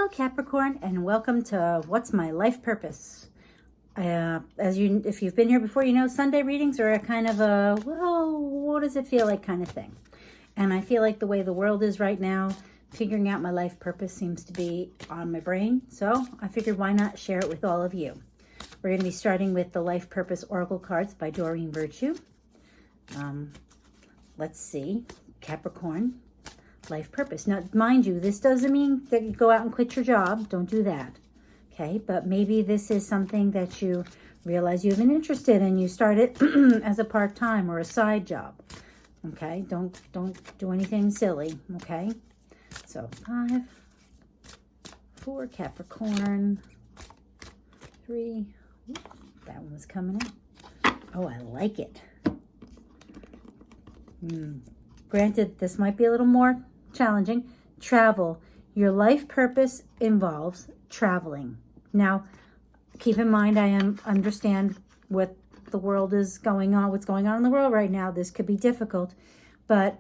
Hello Capricorn, and welcome to What's My Life Purpose. If you've been here before, you know Sunday readings are a kind of a, well, what does it feel like kind of thing. And I feel like the way the world is right now, figuring out my life purpose seems to be on my brain. So I figured why not share it with all of you. We're going to be starting with the Life Purpose Oracle cards by Doreen Virtue. Let's see, Capricorn. Life purpose. Now, mind you, this doesn't mean that you go out and quit your job. Don't do that. Okay, but maybe this is something that you realize you have an interest in and you start it as a part-time or a side job. Okay, don't do anything silly. Okay, so 5, 4, Capricorn, 3. That one was coming out. Oh, I like it. Granted, this might be a little more challenging. Travel. Your life purpose involves traveling. Now, keep in mind, I understand what the world is going on, what's going on in the world right now. This could be difficult, but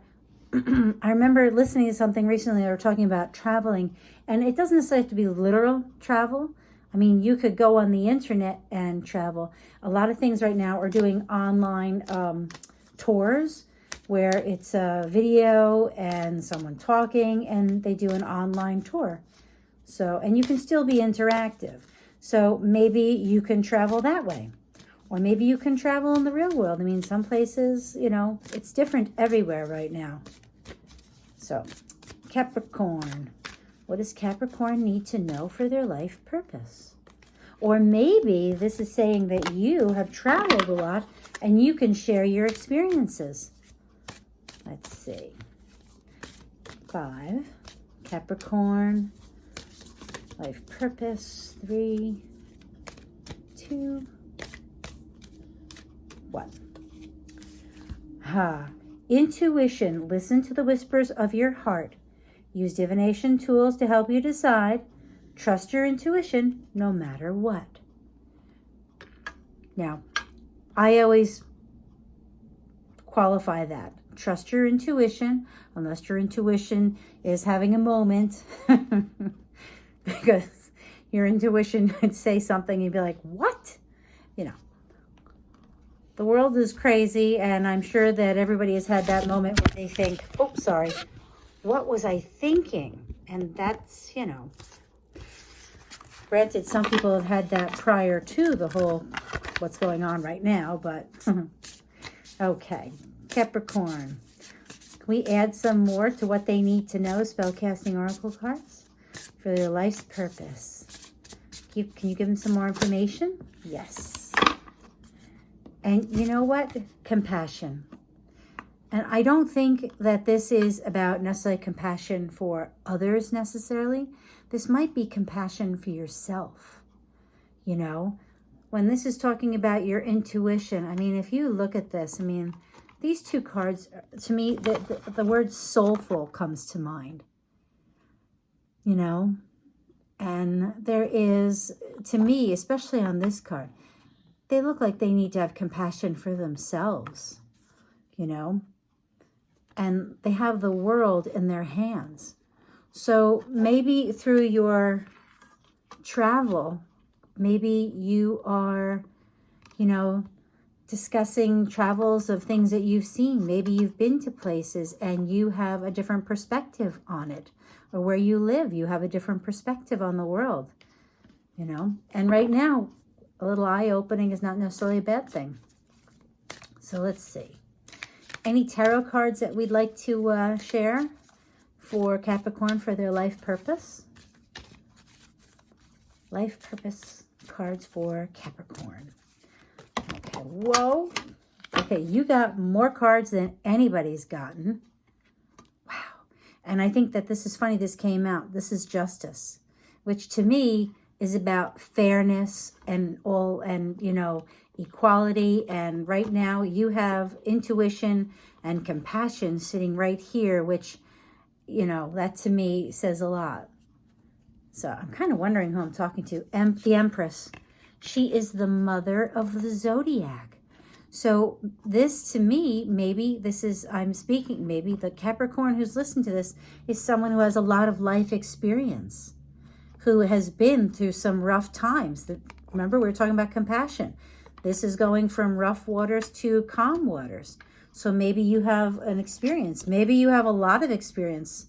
I remember listening to something recently. They were talking about traveling, and it doesn't necessarily have to be literal travel. I mean, you could go on the internet and travel. A lot of things right now are doing online tours, where it's a video and someone talking and they do an online tour. So, and you can still be interactive. So maybe you can travel that way. Or maybe you can travel in the real world. I mean, some places, you know, it's different everywhere right now. So, Capricorn. What does Capricorn need to know for their life purpose? Or maybe this is saying that you have traveled a lot and you can share your experiences. Let's see. 5, Capricorn, life purpose, 3, 2, 1. Intuition. Listen to the whispers of your heart. Use divination tools to help you decide. Trust your intuition no matter what. Now, I always qualify that. Trust your intuition, unless your intuition is having a moment. Because your intuition would say something and you'd be like, what? You know, the world is crazy, and I'm sure that everybody has had that moment where they think, oh, sorry, what was I thinking? And that's, you know, granted, some people have had that prior to the whole what's going on right now, but okay. Capricorn. Can we add some more to what they need to know, spellcasting oracle cards, for their life's purpose? Can you give them some more information? Yes. And you know what? Compassion. And I don't think that this is about necessarily compassion for others necessarily. This might be compassion for yourself. You know, when this is talking about your intuition, I mean, if you look at this, I mean, these two cards, to me, the word soulful comes to mind, you know, and there is, to me, especially on this card, they look like they need to have compassion for themselves, you know, and they have the world in their hands. So maybe through your travel, maybe you are, you know, discussing travels of things that you've seen. Maybe you've been to places and you have a different perspective on it. Or where you live, you have a different perspective on the world. You know, and right now, a little eye-opening is not necessarily a bad thing. So let's see. Any tarot cards that we'd like to share for Capricorn for their life purpose? Life purpose cards for Capricorn. Okay, whoa. Okay, you got more cards than anybody's gotten. Wow. And I think that this is funny, this came out. This is Justice, which to me is about fairness and all, and, you know, equality. And right now you have intuition and compassion sitting right here, which, you know, that to me says a lot. So I'm kind of wondering who I'm talking to. The Empress. She is the mother of the zodiac. So this, to me, maybe this is, I'm speaking, maybe the Capricorn who's listening to this is someone who has a lot of life experience, who has been through some rough times. Remember, we were talking about compassion. This is going from rough waters to calm waters. So maybe you have an experience. Maybe you have a lot of experience.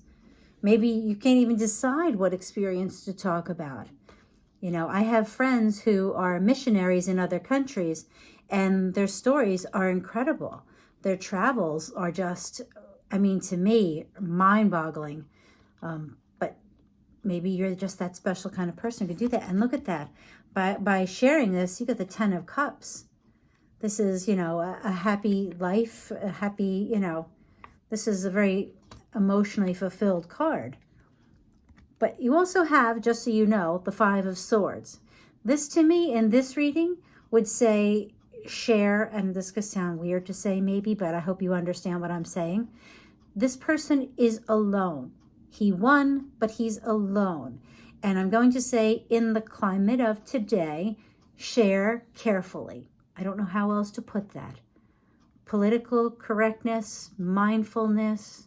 Maybe you can't even decide what experience to talk about. You know, I have friends who are missionaries in other countries, and their stories are incredible. Their travels are just, I mean, to me, mind-boggling. But maybe you're just that special kind of person who can do that. And look at that. By sharing this, you get the 10 of Cups. This is, you know, a happy life, a happy, you know, this is a very emotionally fulfilled card. But you also have, just so you know, the 5 of Swords. This, to me, in this reading, would say share, and this could sound weird to say maybe, but I hope you understand what I'm saying. This person is alone. He won, but he's alone. And I'm going to say, in the climate of today, share carefully. I don't know how else to put that. Political correctness, mindfulness,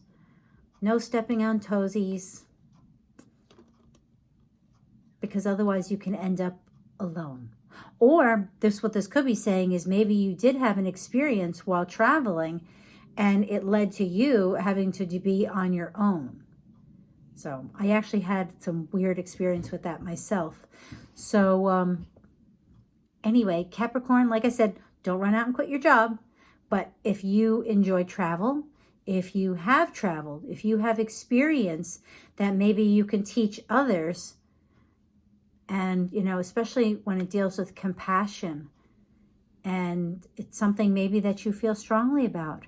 no stepping on toesies, because otherwise you can end up alone. Or what this could be saying is maybe you did have an experience while traveling and it led to you having to be on your own. So I actually had some weird experience with that myself. So anyway, Capricorn, like I said, don't run out and quit your job. But if you enjoy travel, if you have traveled, if you have experience that maybe you can teach others, and, you know, especially when it deals with compassion, and it's something maybe that you feel strongly about,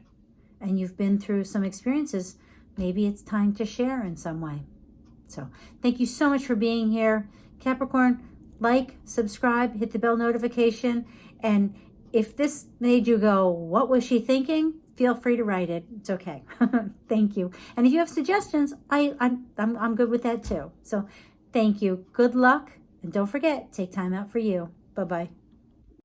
and you've been through some experiences, maybe it's time to share in some way. So thank you so much for being here. Capricorn, like, subscribe, hit the bell notification. And if this made you go, what was she thinking? Feel free to write it. It's okay. Thank you. And if you have suggestions, I'm good with that too. So thank you. Good luck. And don't forget, take time out for you. Bye-bye.